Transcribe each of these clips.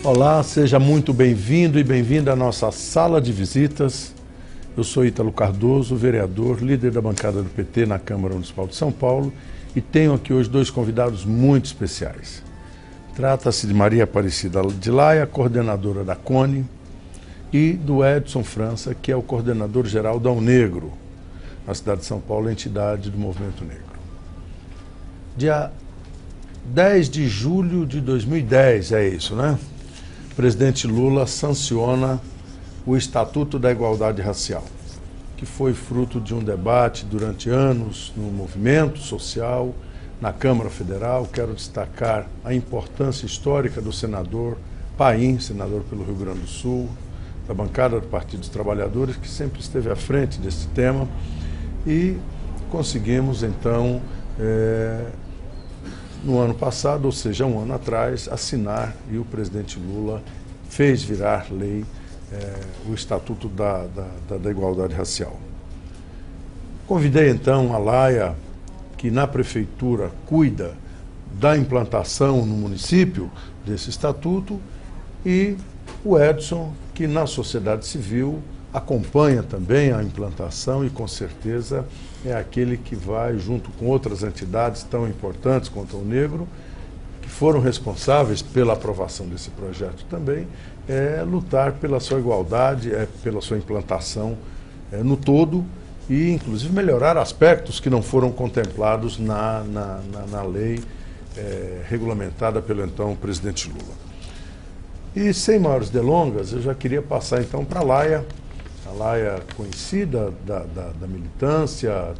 Olá, seja muito bem-vindo e bem-vinda à nossa sala de visitas. Eu sou Ítalo Cardoso, vereador, líder da bancada do PT na Câmara Municipal de São Paulo e tenho aqui hoje dois convidados muito especiais. Trata-se de Maria Aparecida de Laia, coordenadora da CONE, e do Edson França, que é o coordenador geral da UNegro, na cidade de São Paulo, entidade do Movimento Negro. Dia 10 de julho de 2010, é isso, né? O presidente Lula sanciona o Estatuto da Igualdade Racial, que foi fruto de um debate durante anos no movimento social, na Câmara Federal. Quero destacar a importância histórica do senador Paim, senador pelo Rio Grande do Sul, da bancada do Partido dos Trabalhadores, que sempre esteve à frente desse tema, e conseguimos, então, no ano passado, ou seja, um ano atrás, assinar, e o presidente Lula fez virar lei o Estatuto da Igualdade Racial. Convidei então a Laia, que na prefeitura cuida da implantação no município desse estatuto, e o Edson, que na sociedade civil acompanha também a implantação e com certeza é aquele que vai, junto com outras entidades tão importantes quanto a UNegro, que foram responsáveis pela aprovação desse projeto também, lutar pela sua igualdade, pela sua implantação no todo e, inclusive, melhorar aspectos que não foram contemplados na lei regulamentada pelo então presidente Lula. E, sem maiores delongas, eu já queria passar então para a Laia, conhecida da militância,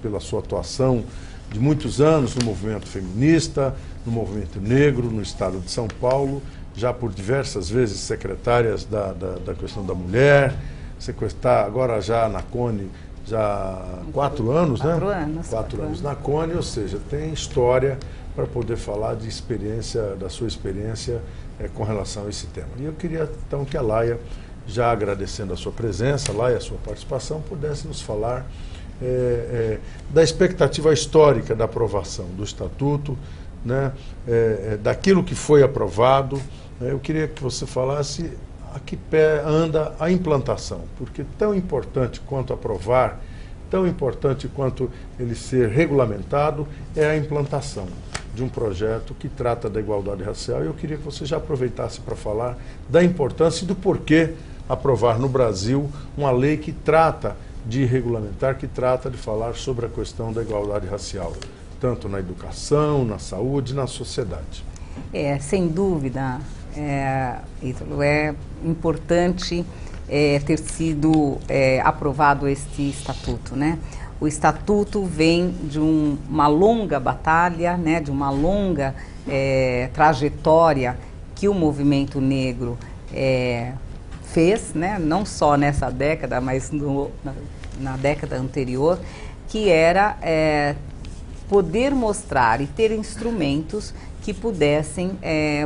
pela sua atuação de muitos anos no movimento feminista, no movimento negro, no estado de São Paulo, já por diversas vezes secretárias da questão da mulher, agora já na CONE, já há 4 anos, né? 4 anos na CONE, ou seja, tem história para poder falar de experiência, da sua experiência com relação a esse tema. E eu queria então que a Laia, já agradecendo a sua presença, Laia, a sua participação, pudesse nos falar da expectativa histórica da aprovação do Estatuto, né, daquilo que foi aprovado. Eu queria que você falasse a que pé anda a implantação, porque tão importante quanto aprovar, tão importante quanto ele ser regulamentado, é a implantação de um projeto que trata da igualdade racial. E eu queria que você já aproveitasse para falar da importância e do porquê aprovar no Brasil uma lei que trata de regulamentar, que trata de falar sobre a questão da igualdade racial, tanto na educação, na saúde, na sociedade. Sem dúvida, Ítalo, é importante ter sido aprovado este estatuto, né? O estatuto vem de uma longa batalha, né, de uma longa trajetória que o movimento negro fez, né, não só nessa década, mas na década anterior, que era poder mostrar e ter instrumentos que pudessem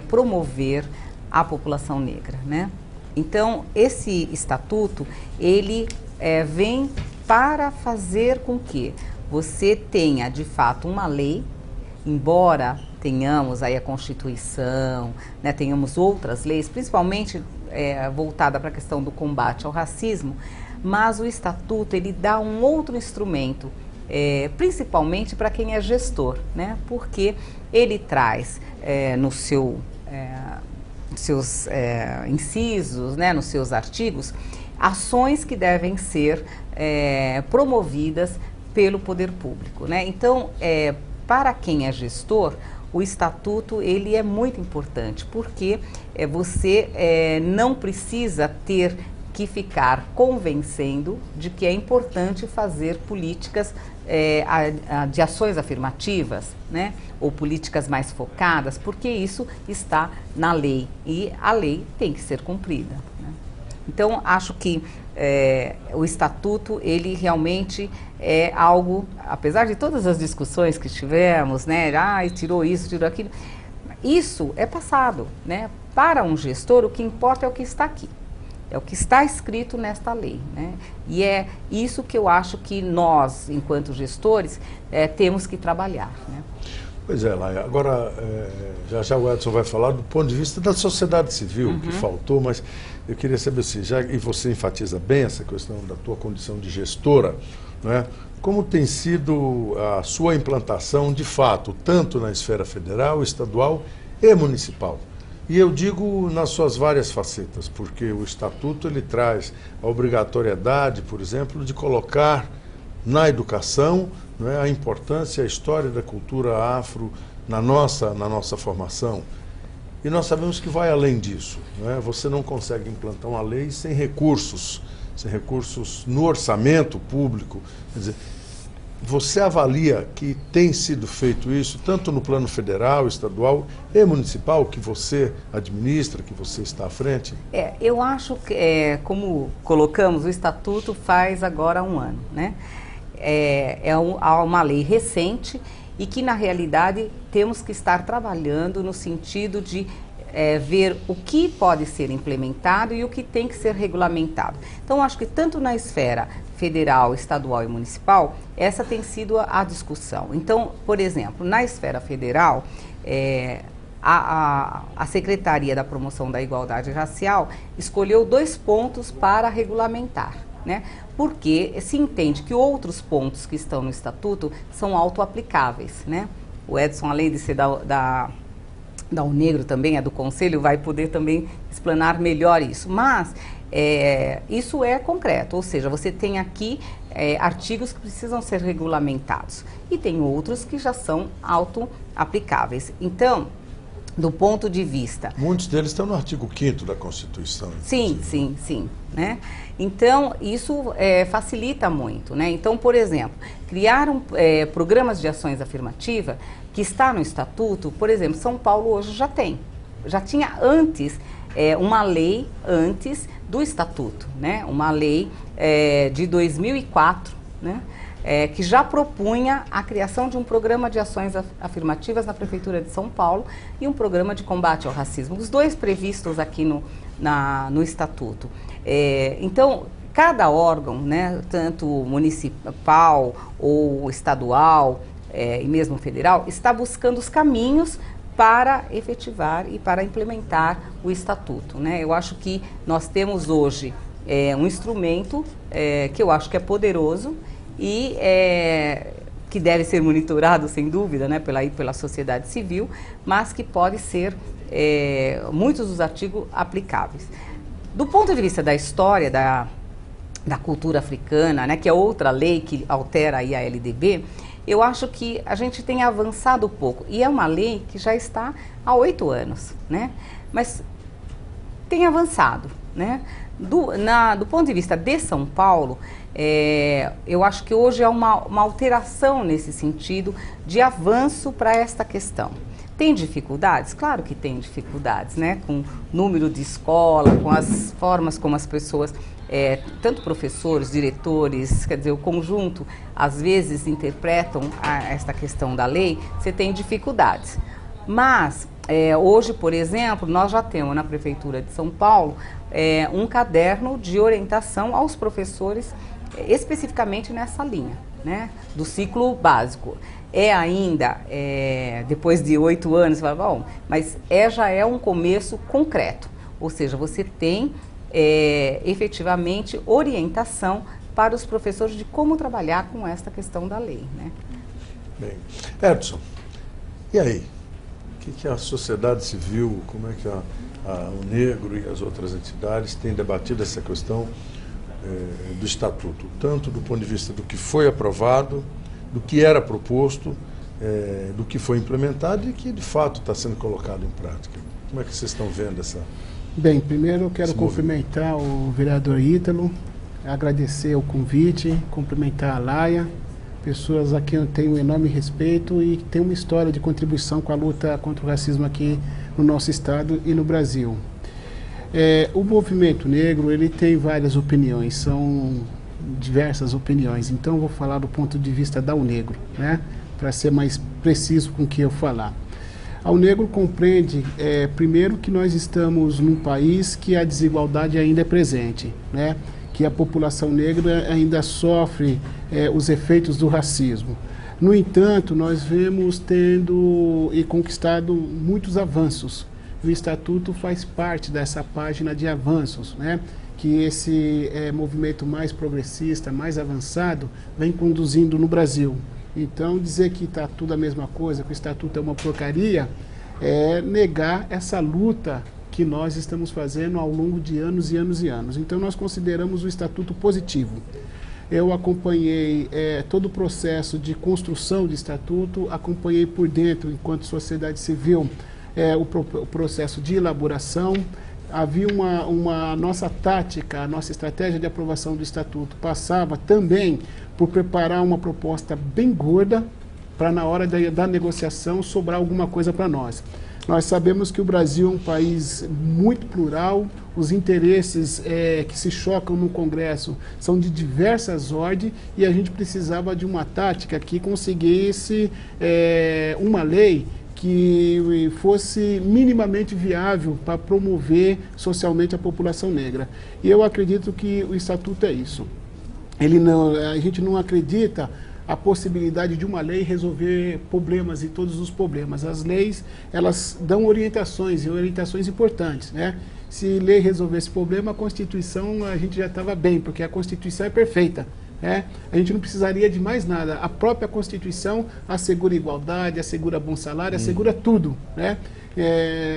promover a população negra, né? Então, esse estatuto, ele vem para fazer com que você tenha, de fato, uma lei, embora tenhamos aí a Constituição, né, tenhamos outras leis, principalmente voltada para a questão do combate ao racismo, mas o Estatuto, ele dá um outro instrumento, principalmente para quem é gestor, né, porque ele traz nos seus incisos, né, nos seus artigos, ações que devem ser promovidas pelo poder público, né? Então, para quem é gestor, o estatuto ele é muito importante, porque você não precisa ter que ficar convencendo de que é importante fazer políticas de ações afirmativas, né? Ou políticas mais focadas, porque isso está na lei e a lei tem que ser cumprida, né? Então, acho que o estatuto, ele realmente é algo, apesar de todas as discussões que tivemos, né, tirou isso, tirou aquilo, isso é passado, né? Para um gestor, o que importa é o que está aqui. É o que está escrito nesta lei, né? E é isso que eu acho que nós, enquanto gestores, temos que trabalhar, né? Pois é, Laia. Agora, já já o Edson vai falar do ponto de vista da sociedade civil, que faltou, mas eu queria saber se e você enfatiza bem essa questão da tua condição de gestora, né? Como tem sido a sua implantação, de fato, tanto na esfera federal, estadual e municipal? E eu digo nas suas várias facetas, porque o Estatuto ele traz a obrigatoriedade, por exemplo, de colocar na educação, né, a importância, a história da cultura afro na nossa formação. E nós sabemos que vai além disso, né? Você não consegue implantar uma lei sem recursos no orçamento público. Quer dizer, você avalia que tem sido feito isso, tanto no plano federal, estadual e municipal, que você administra, que você está à frente? Eu acho que, como colocamos, o Estatuto faz agora 1 ano, né? Há uma lei recente e que, na realidade, temos que estar trabalhando no sentido de ver o que pode ser implementado e o que tem que ser regulamentado. Então, acho que tanto na esfera federal, estadual e municipal, essa tem sido a discussão. Então, por exemplo, na esfera federal, a Secretaria da Promoção da Igualdade Racial escolheu 2 pontos para regulamentar, né? Porque se entende que outros pontos que estão no Estatuto são autoaplicáveis, né? O Edson, além de ser da UNEGRO também, do Conselho, vai poder também explanar melhor isso. Mas isso é concreto, ou seja, você tem aqui artigos que precisam ser regulamentados e tem outros que já são autoaplicáveis. Então, do ponto de vista... Muitos deles estão no artigo 5º da Constituição. Sim, né? Então, isso facilita muito, né? Então, por exemplo, criar programas de ações afirmativas que está no Estatuto, por exemplo, São Paulo hoje já tinha antes uma lei antes do Estatuto, né? Uma lei de 2004, né? Que já propunha a criação de um programa de ações afirmativas na Prefeitura de São Paulo e um programa de combate ao racismo, os 2 previstos aqui no Estatuto. Então, cada órgão, né, tanto municipal ou estadual e mesmo federal, está buscando os caminhos para efetivar e para implementar o Estatuto, né? Eu acho que nós temos hoje um instrumento que eu acho que é poderoso e que deve ser monitorado, sem dúvida, né, pela sociedade civil, mas que pode ser muitos dos artigos aplicáveis. Do ponto de vista da história da cultura africana, né, que é outra lei que altera aí a LDB, eu acho que a gente tem avançado pouco. E é uma lei que já está há 8 anos, né? Mas tem avançado, né? Do ponto de vista de São Paulo, eu acho que hoje é uma alteração nesse sentido de avanço para esta questão. Tem dificuldades? Claro que tem dificuldades, né? Com número de escola, com as formas como as pessoas, tanto professores, diretores, quer dizer, o conjunto, às vezes interpretam esta questão da lei, você tem dificuldades. Mas, hoje, por exemplo, nós já temos na Prefeitura de São Paulo um caderno de orientação aos professores, especificamente nessa linha, né? Do ciclo básico. Ainda, depois de 8 anos, você fala, bom, mas já é um começo concreto, ou seja, você tem efetivamente orientação para os professores de como trabalhar com esta questão da lei, né? Bem, Edson, e aí? O que a sociedade civil, como é que a UNEGRO e as outras entidades têm debatido essa questão do Estatuto, tanto do ponto de vista do que foi aprovado, do que era proposto, do que foi implementado e que de fato está sendo colocado em prática? Como é que vocês estão vendo essa... Bem, primeiro eu quero cumprimentar o vereador Ítalo, agradecer o convite, cumprimentar a Laia, pessoas a quem eu tenho um enorme respeito e que tem uma história de contribuição com a luta contra o racismo aqui no nosso estado e no Brasil. O movimento negro, ele tem várias opiniões, são diversas opiniões, então eu vou falar do ponto de vista da UNEGRO, né, para ser mais preciso com o que eu falar. A UNEGRO compreende, primeiro, que nós estamos num país que a desigualdade ainda é presente, né? Que a população negra ainda sofre os efeitos do racismo. No entanto, nós vemos tendo e conquistado muitos avanços. O Estatuto faz parte dessa página de avanços, né? Que esse movimento mais progressista, mais avançado, vem conduzindo no Brasil. Então, dizer que está tudo a mesma coisa, que o Estatuto é uma porcaria, é negar essa luta que nós estamos fazendo ao longo de anos e anos e anos. Então, nós consideramos o Estatuto positivo. Eu acompanhei todo o processo de construção do Estatuto, acompanhei por dentro, enquanto sociedade civil, o processo de elaboração. Havia uma nossa tática, a nossa estratégia de aprovação do Estatuto passava também por preparar uma proposta bem gorda para, na hora da negociação, sobrar alguma coisa para nós. Nós sabemos que o Brasil é um país muito plural, os interesses que se chocam no Congresso são de diversas ordens e a gente precisava de uma tática que conseguisse uma lei que fosse minimamente viável para promover socialmente a população negra. E eu acredito que o Estatuto é isso. A gente não acredita a possibilidade de uma lei resolver problemas e todos os problemas. As leis, elas dão orientações, e orientações importantes, né? Se lei resolvesse problema, a Constituição a gente já estava bem, porque a Constituição é perfeita. A gente não precisaria de mais nada. A própria Constituição assegura igualdade, assegura bom salário, assegura tudo, né?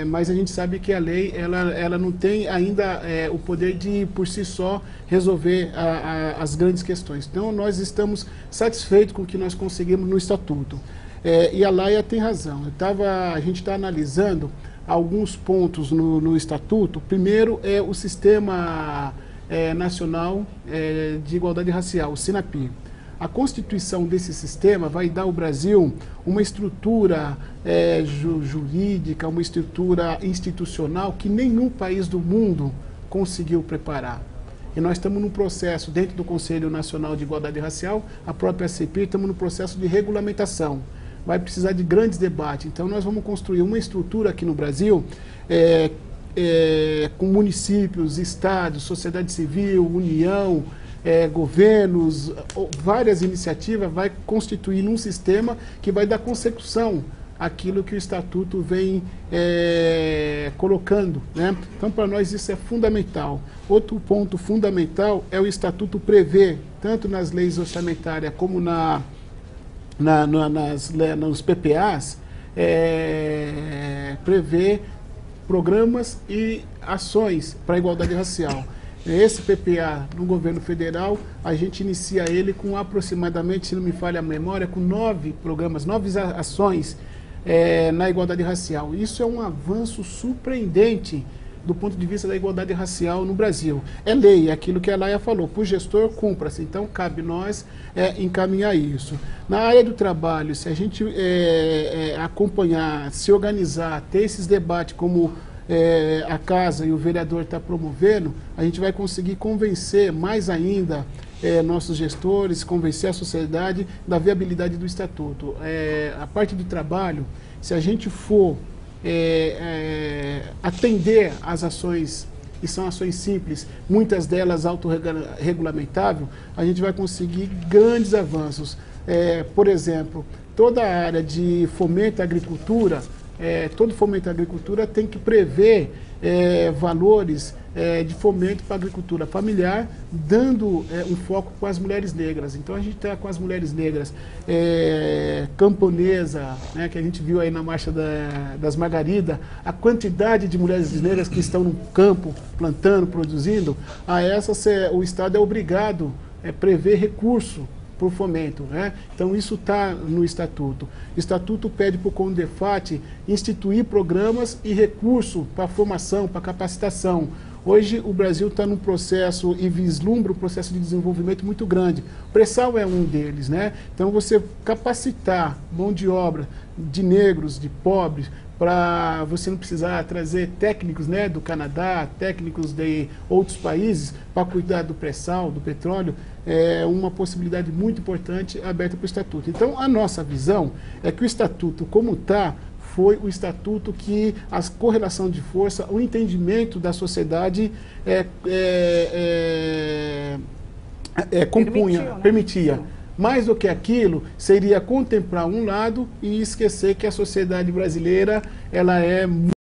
Mas a gente sabe que a lei ela não tem ainda o poder de, por si só, resolver as grandes questões. Então, nós estamos satisfeitos com o que nós conseguimos no Estatuto. E a Laia tem razão. A gente está analisando alguns pontos no Estatuto. Primeiro é o Sistema Nacional de Igualdade Racial, o SINAPI. A constituição desse sistema vai dar ao Brasil uma estrutura jurídica, uma estrutura institucional que nenhum país do mundo conseguiu preparar. E nós estamos num processo, dentro do Conselho Nacional de Igualdade Racial, a própria CPI, estamos no processo de regulamentação. Vai precisar de grandes debates. Então, nós vamos construir uma estrutura aqui no Brasil com municípios, estados, sociedade civil, União, governos, várias iniciativas, vai constituir um sistema que vai dar consecução àquilo que o Estatuto vem colocando, né? Então, para nós isso é fundamental. Outro ponto fundamental é o Estatuto prever, tanto nas leis orçamentárias como nos PPAs, prever programas e ações para a igualdade racial. Esse PPA no governo federal, a gente inicia ele com aproximadamente, se não me falha a memória, com 9 programas, 9 ações na igualdade racial. Isso é um avanço surpreendente do ponto de vista da igualdade racial no Brasil. É lei, é aquilo que a Laia falou, para o gestor cumpra-se, então cabe nós encaminhar isso. Na área do trabalho, se a gente acompanhar, se organizar, ter esses debates como a casa e o vereador está promovendo, a gente vai conseguir convencer mais ainda nossos gestores, convencer a sociedade da viabilidade do Estatuto. A parte do trabalho, se a gente for atender às ações, e são ações simples, muitas delas autorregulamentáveis, a gente vai conseguir grandes avanços. Por exemplo, toda a área de fomento à agricultura, todo fomento à agricultura tem que prever valores de fomento para a agricultura familiar, dando um foco com as mulheres negras. Então a gente está com as mulheres negras camponesa, né, que a gente viu aí na Marcha das Margaridas, a quantidade de mulheres negras que estão no campo, plantando, produzindo, o Estado é obrigado a prever recurso por fomento, né? Então isso está no Estatuto. O Estatuto pede para o CONDEFAT instituir programas e recursos para formação, para capacitação. Hoje o Brasil está num processo e vislumbra um processo de desenvolvimento muito grande. O pré-sal é um deles, né? Então você capacitar mão de obra de negros, de pobres, para você não precisar trazer técnicos, né, do Canadá, técnicos de outros países para cuidar do pré-sal, do petróleo, é uma possibilidade muito importante aberta para o Estatuto. Então, a nossa visão é que o Estatuto, como está, foi o Estatuto que a correlação de força, o entendimento da sociedade compunha, permitia. Mais do que aquilo, seria contemplar um lado e esquecer que a sociedade brasileira ela é